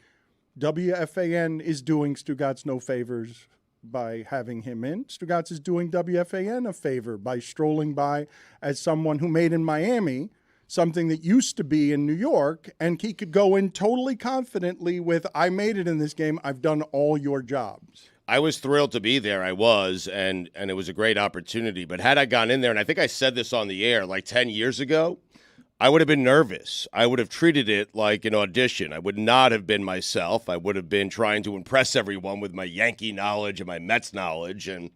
WFAN is doing Stugotz no favors by having him in. Stugotz is doing WFAN a favor by strolling by as someone who made in Miami something that used to be in New York, and he could go in totally confidently with, I made it in this game, I've done all your jobs. I was thrilled to be there. I was, and it was a great opportunity. But had I gone in there, and I think I said this on the air like 10 years ago, I would have been nervous. I would have treated it like an audition. I would not have been myself. I would have been trying to impress everyone with my Yankee knowledge and my Mets knowledge. And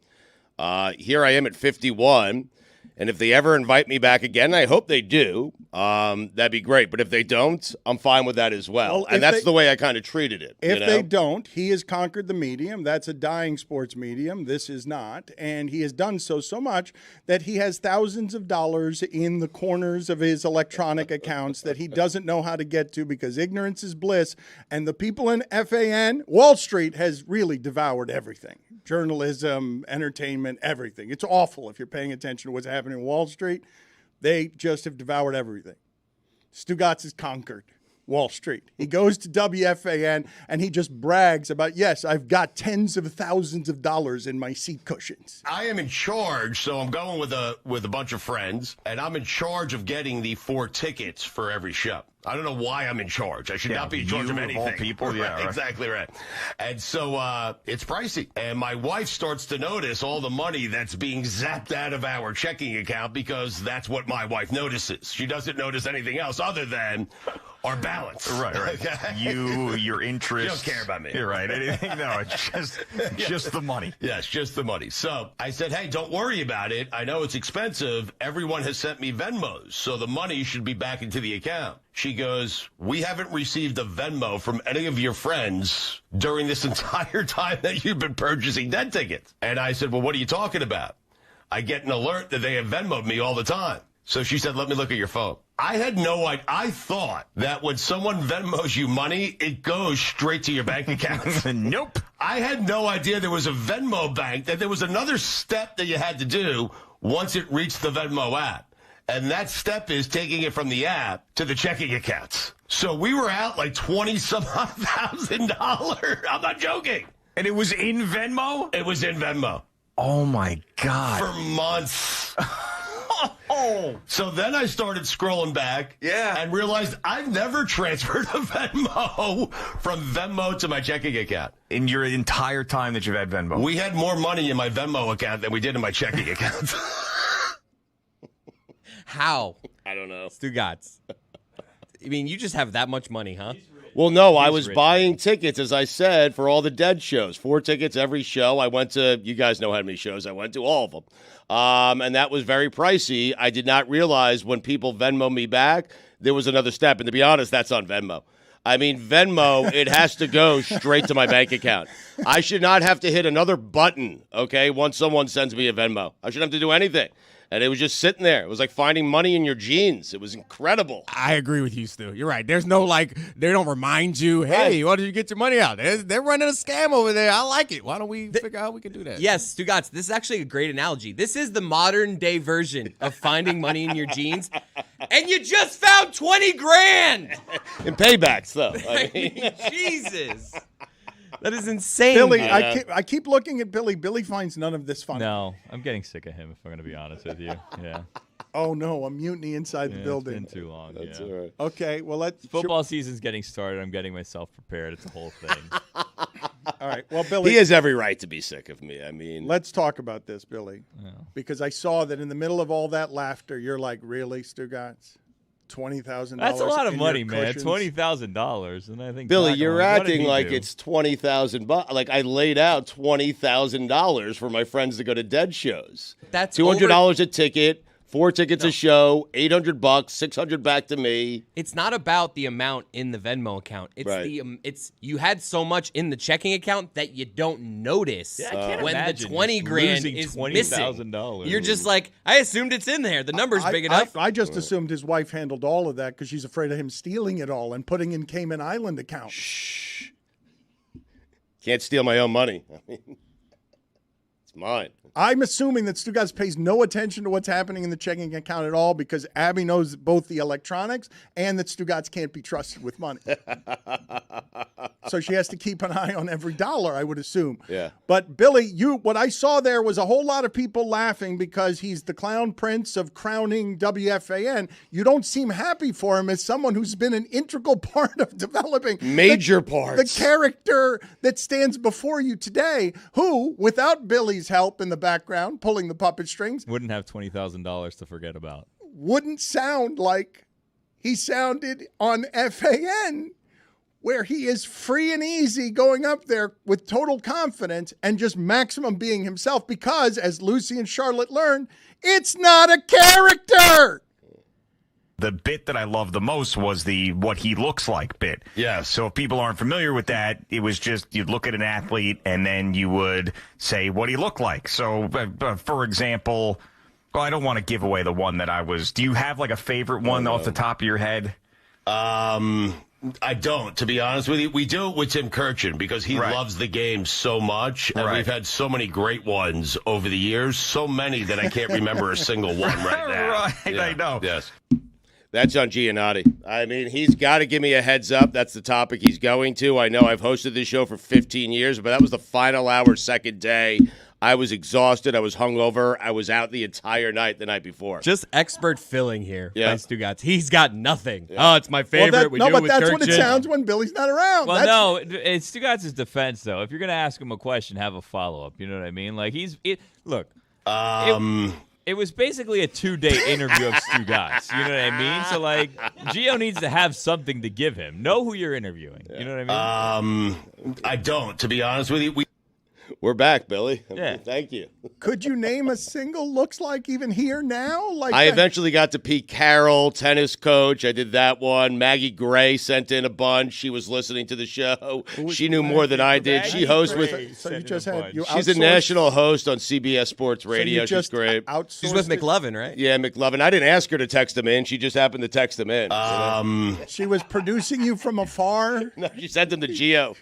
here I am at 51. And if they ever invite me back again, I hope they do, that'd be great. But if they don't, I'm fine with that as well. And that's the way I kind of treated it. If they don't, he has conquered the medium. That's a dying sports medium. This is not. And he has done so much that he has thousands of dollars in the corners of his electronic accounts that he doesn't know how to get to because ignorance is bliss. And the people in FAN, Wall Street has really devoured everything. Journalism, entertainment, everything. It's awful if you're paying attention to what's happening in Wall Street. They just have devoured everything. Stugotz has conquered Wall Street. He goes to WFAN and he just brags about, yes, I've got tens of thousands of dollars in my seat cushions. I am in charge, so I'm going with a bunch of friends, and I'm in charge of getting the 4 tickets for every show. I don't know why I'm in charge. I should not be in charge of anything. All people, right, yeah, right. Exactly right. And so it's pricey. And my wife starts to notice all the money that's being zapped out of our checking account because that's what my wife notices. She doesn't notice anything else other than our balance. Right. Okay? Your interest. You don't care about me. You're right. Anything? No, it's just the money. Yes, just the money. So I said, hey, don't worry about it. I know it's expensive. Everyone has sent me Venmos, so the money should be back into the account. She goes, we haven't received a Venmo from any of your friends during this entire time that you've been purchasing den tickets. And I said, well, what are you talking about? I get an alert that they have Venmoed me all the time. So she said, let me look at your phone. I had no idea. I thought that when someone Venmos you money, it goes straight to your bank account. Nope. I had no idea there was a Venmo bank, that there was another step that you had to do once it reached the Venmo app. And that step is taking it from the app to the checking accounts. So we were out like $20,000. I'm not joking. And it was in Venmo? It was in Venmo. Oh, my God. For months. So then I started scrolling back and realized I've never transferred a Venmo from Venmo to my checking account. In your entire time that you've had Venmo? We had more money in my Venmo account than we did in my checking account. How? I don't know. Stugotz. I mean, you just have that much money, huh? Well, no, I was buying tickets, as I said, for all the Dead shows. 4 tickets every show. I went to, you guys know how many shows I went to, all of them. And that was very pricey. I did not realize when people Venmo me back, there was another step. And to be honest, that's on Venmo. I mean, Venmo, it has to go straight to my bank account. I should not have to hit another button, okay, once someone sends me a Venmo. I shouldn't have to do anything. And it was just sitting there. It was like finding money in your jeans. It was incredible. I agree with you, Stu. You're right. There's no, like, they don't remind you, hey, why did you get your money out? They're running a scam over there. I like it. Why don't we figure out how we can do that? Yes, Stugotz, this is actually a great analogy. This is the modern day version of finding money in your jeans. And you just found 20 grand. In paybacks, though. I mean, Jesus. That is insane. Billy, I keep looking at Billy. Billy finds none of this funny. No, I'm getting sick of him, if I'm going to be honest with you. Yeah. Oh, no, a mutiny inside the building. It's been too long. That's all right. Okay, well, let's... Football season's getting started. I'm getting myself prepared. It's a whole thing. All right, well, Billy... He has every right to be sick of me. I mean... Let's talk about this, Billy. Yeah. Because I saw that in the middle of all that laughter, you're like, really, Stugotz? $20,000. That's a lot of money, man. cushions? $20,000, and I think Billy, you're acting like do? it's $20,000. Like I laid out $20,000 for my friends to go to Dead shows. That's $200 a ticket, 4 tickets a show, $800, $600 back to me. It's not about the amount in the Venmo account. It's Right. it's you had so much in the checking account that you don't notice I can't when the imagine 20 just grand losing is $20,000. missing. You're just like, I assumed it's in there. The number's big enough. I just assumed his wife handled all of that because she's afraid of him stealing it all and putting in Cayman Island account. Shh. Can't steal my own money. I mean, it's mine. I'm assuming that Stugotz pays no attention to what's happening in the checking account at all because Abby knows both the electronics and that Stugotz can't be trusted with money. So she has to keep an eye on every dollar, I would assume. Yeah. But Billy, what I saw there was a whole lot of people laughing because he's the clown prince of crowning WFAN. You don't seem happy for him as someone who's been an integral part of developing Major the parts. character that stands before you today, who, without Billy's help in the background, pulling the puppet strings, Wouldn't have $20,000 to forget about. wouldn't sound like he sounded on FAN, where he is free and easy going up there with total confidence and just maximum being himself because, as Lucy and Charlotte learned, it's not a character. The bit that I loved the most was the what he looks like bit. Yes. So if people aren't familiar with that, it was just you'd look at an athlete and then you would say what he looked like. So, for example, well, I don't want to give away the one that I was. Do you have like a favorite one off the top of your head? I don't, to be honest with you. We do it with Tim Kirchin because he loves the game so much, and we've had so many great ones over the years, so many that I can't remember a single one right now. Right, Yeah. I know. Yes. That's on Giannotti. I mean, he's got to give me a heads up. That's the topic he's going to. I know I've hosted this show for 15 years, but that was the final hour, second day. I was exhausted. I was hungover. I was out the entire night the night before. Just expert filling here by Yeah. Stugotz. He's got nothing. Oh, it's my favorite. But that's what it sounds when Billy's not around. Well, That's- no, it's Stugotz's defense, though. If you're going to ask him a question, have a follow-up. You know what I mean? Like, look. It was basically a 2-day interview of Stugotz. You know what I mean? So, like, Gio needs to have something to give him. Know who you're interviewing. You know what I mean? I don't, to be honest with you. We're back, Billy. Yeah. Thank you. Could you name a single looks like even here now? Like I eventually got to Pete Carroll, tennis coach. I did that one. Maggie Gray sent in a bunch. She was listening to the show. She knew more than I did. She hosts with. So you just had She's a national host on CBS Sports Radio. She's just great. She's with McLovin, right? Yeah, McLovin. I didn't ask her to text him in. She just happened to text him in. She was producing you from afar. No, she sent him to Gio.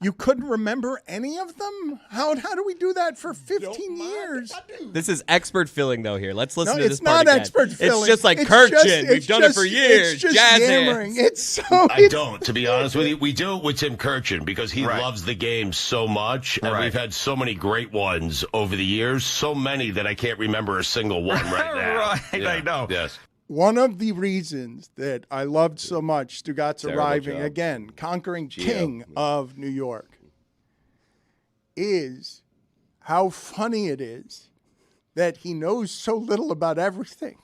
You couldn't remember any of them? How do we do that for 15 years? This is expert filling, though, here. Let's listen No, to this it's part not again. expert filling. It's just like It's Kirchin. just- We've it's done it just- for years. It's just Jazz yammering. hands. It's so. I don't, to be honest with you. We do it with Tim Kirchin because he loves the game so much, and we've had so many great ones over the years, so many that I can't remember a single one right now. Right, I know. Yes. One of the reasons that I loved so much Stugotz Terrible arriving job. again, conquering king of New York, is how funny it is that he knows so little about everything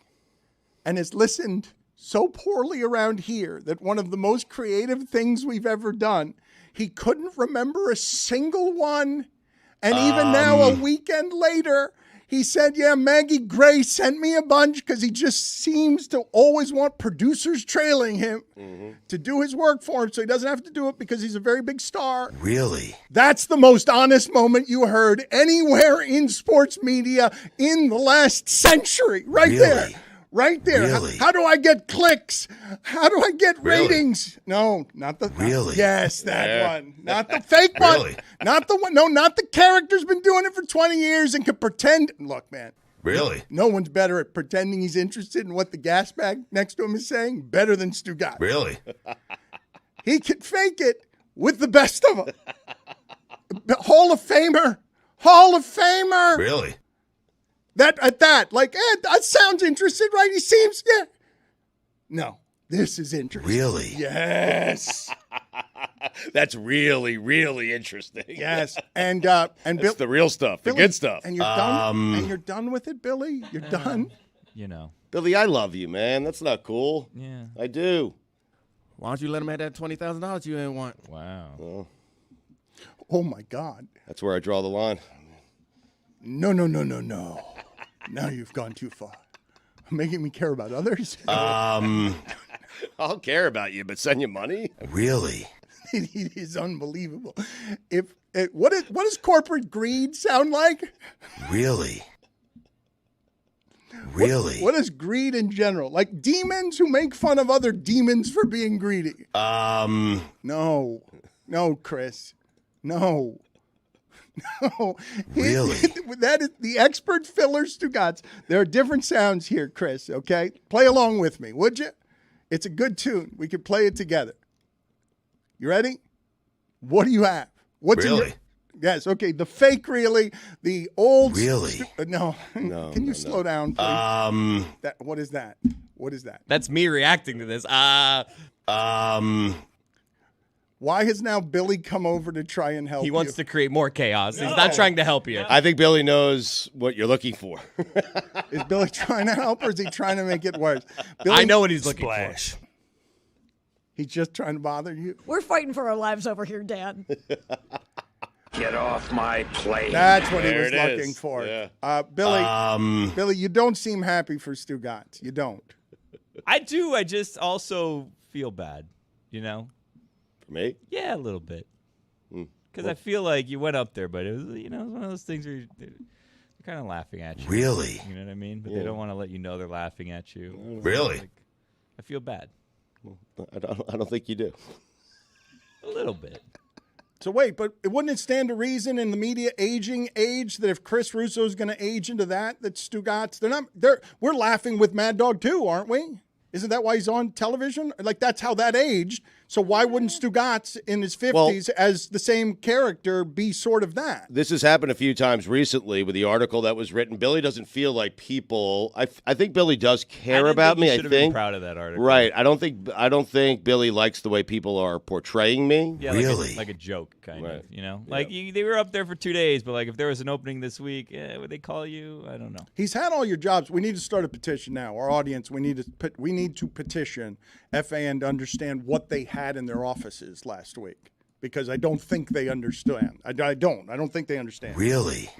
and has listened so poorly around here that one of the most creative things we've ever done, he couldn't remember a single one. And even now, a weekend later, he said, yeah, Maggie Gray sent me a bunch because he just seems to always want producers trailing him to do his work for him so he doesn't have to do it because he's a very big star. Really? That's the most honest moment you heard anywhere in sports media in the last century. Right there. Right there. Really? How do I get clicks? How do I get Really? ratings? No, not the. Really? Yes, that one. Not the fake one. Really? Not the one. No, not the character's been doing it for 20 years and can pretend. Look, man. Really? No one's better at pretending he's interested in what the gas bag next to him is saying. Better than Stugotz. Really? He can fake it with the best of them. Hall of Famer. Hall of Famer. Really? That sounds interesting, right? He seems, yeah. No, this is interesting. Really? Yes. That's really, really interesting. Yes. And It's the real stuff, the Billy, good stuff. And you're done. And you're done with it, Billy. You're done. You know. Billy, I love you, man. That's not cool. Yeah. I do. Why don't you let him have that $20,000 you ain't want? Wow. Oh my God. That's where I draw the line. No. Now you've gone too far. Making me care about others? I'll care about you, but send you money? Really? It is unbelievable. What does corporate greed sound like? Really? Really? What is greed in general? Like demons who make fun of other demons for being greedy. No, Chris. No. Really? That is the expert filler Stugotz. There are different sounds here, Chris, okay? Play along with me, would you? It's a good tune. We could play it together. You ready? What do you have? What's Really? Yes, okay. The fake really, the old Really? No. Can you slow down, please? What is that? What is that? That's me reacting to this. Why has now Billy come over to try and help you? He wants to create more chaos. He's not trying to help you. I think Billy knows what you're looking for. Is Billy trying to help or is he trying to make it worse? Billy, I know what he's looking for. He's just trying to bother you. We're fighting for our lives over here, Dan. Get off my plate. That's what he There was it is. looking for. Yeah. Billy, you don't seem happy for Stugotz. You don't. I do. I just also feel bad, you know? For me? Yeah, a little bit. Because I feel like you went up there, but it was, it was one of those things where they're kind of laughing at you. Really? You know what I mean? But they don't want to let you know they're laughing at you. Really? Like, I feel bad. I don't think you do. A little bit. So wait, but wouldn't it stand to reason in the media aging age that if Chris Russo is going to age into that Stugotz, we're laughing with Mad Dog too, aren't we? Isn't that why he's on television? Like that's how that aged. So why wouldn't Stugotz in his 50s as the same character be sort of that? This has happened a few times recently with the article that was written. Billy doesn't feel like people. I think Billy does care about me. I Been think proud of that article. right. I don't think Billy likes the way people are portraying me. Yeah, Really? like a joke, kind Right. of. You know, like they were up there for 2 days, but like if there was an opening this week, would they call you? I don't know. He's had all your jobs. We need to start a petition now. Our audience, we need to petition FAN to understand what they had in their offices last week because I don't think they understand. I don't think they understand. Really?